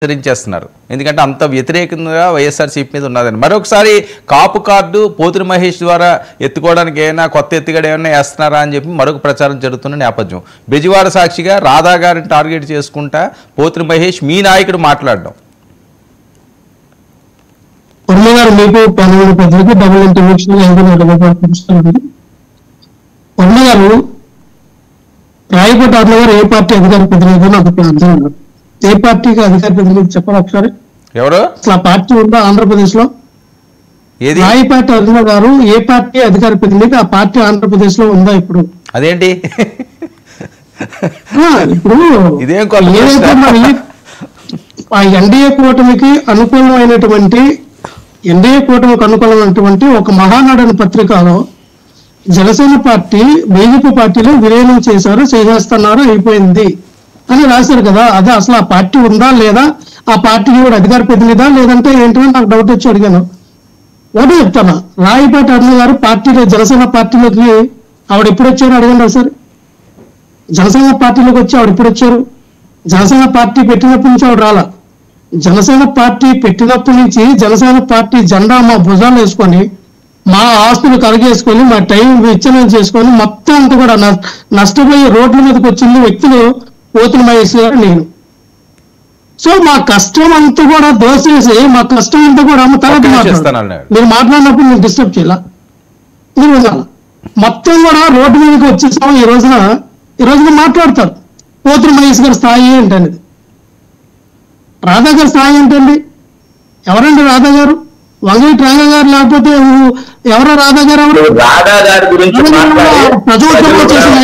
హెచ్చరించేస్తున్నారు. ఎందుకంటే అంత వ్యతిరేకంగా వైఎస్ఆర్సీపీ మీద ఉన్నదని. మరొకసారి కాపు కార్డు పోతుని మహేష్ ద్వారా ఎత్తుకోవడానికి ఏమైనా కొత్త ఎత్తుగడ ఏమైనా వేస్తున్నారా అని చెప్పి మరొక ప్రచారం జరుగుతున్న నేపథ్యం. బెజవాడ సాక్షిగా రాధా గారిని టార్గెట్ చేసుకుంటా పోతుని మహేష్ మీ నాయకుడు మాట్లాడడం. రాయకోట అన్న గారు ఏ పార్టీ అధికార ప్రతినిధి నాకు అర్థం కాదు. ఏ పార్టీకి అధికార ప్రతినిధి చెప్పాలి ఒకసారి? ఎవరు అసలు ఆ పార్టీ ఉందా ఆంధ్రప్రదేశ్ లో? రాయపాటి అరుణ గారు ఏ పార్టీ అధికార ప్రతినిధి? ఆ పార్టీ ఆంధ్రప్రదేశ్ లో ఉందా ఇప్పుడు? అదేంటి ఇప్పుడు ఏదైతే మరి ఆ ఎన్డీఏ కూటమికి అనుకూలమైనటువంటి ఒక మహానాడు అనే పత్రికలో జనసేన పార్టీ బీజేపీ పార్టీలో విలీనం చేశారు, చేసేస్తున్నారు, అయిపోయింది అని రాశారు కదా. అదే అసలు ఆ పార్టీ ఉందా లేదా, ఆ పార్టీకి కూడా అధికార ప్రతినిధా లేదంటే ఏంటో నాకు డౌట్ వచ్చి అడిగాను. ఒకటి చెప్తాను, రాయపాటి అరుణ గారు పార్టీలో జనసేన పార్టీలోకి ఆవిడ ఎప్పుడు వచ్చారు అడగండి ఒకసారి. జనసేన పార్టీలోకి వచ్చి ఆవిడ ఎప్పుడు వచ్చారు? జనసేన పార్టీ పెట్టినప్పటి నుంచి ఆవిడ రాలా. జనసేన పార్టీ పెట్టినప్పటి నుంచి జనసేన పార్టీ జెండా మా భుజాలు వేసుకొని మా ఆస్తులు కరిగేసుకొని మా టైం విచ్ఛిన్నం చేసుకొని మొత్తం అంతా కూడా నష్టపోయి రోడ్ల మీదకి వచ్చిన వ్యక్తులు పోతుని మహేష్ గారు, నేను. సో మా కష్టం అంతా కూడా దోసేసి మా కష్టం అంతా కూడా తర్వాత మీరు మాట్లాడినప్పుడు నేను డిస్టర్బ్ చేయాల, మీరు వినాలి. మొత్తం కూడా రోడ్డు మీదకి వచ్చేసాము. ఈ రోజున మాట్లాడతారు పోతుని మహేష్ గారి స్థాయి ఏంటనేది. రాధా గారి స్థాయి ఏంటండి? ఎవరండి రాధా గారు? వంగవీటి రంగ గారు లేకపోతే ఎవరో రాధా గారు? ఎవరు ప్రజోద్యమంలో చేసిన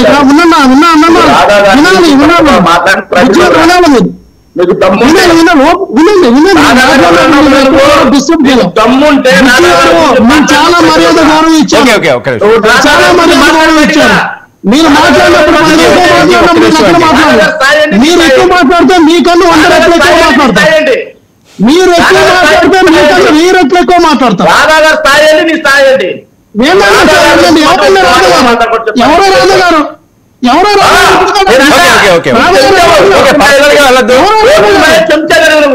చాలా మర్యాద గౌరవం ఇచ్చారు, చాలా మర్యాద గౌరవం ఇచ్చారు. మీరు మాట్లాడినప్పుడు మీరు ఎక్కువ మాట్లాడితే మీకన్నా 100 రెట్లు ఎక్కువ మాట్లాడతారు. మీరు ఎక్కువ మాట్లాడితే మీకన్నా 1000 రెట్లు ఎక్కువ మాట్లాడతారు. ఎవరో రాధా గారు, ఎవరో రాధా గారు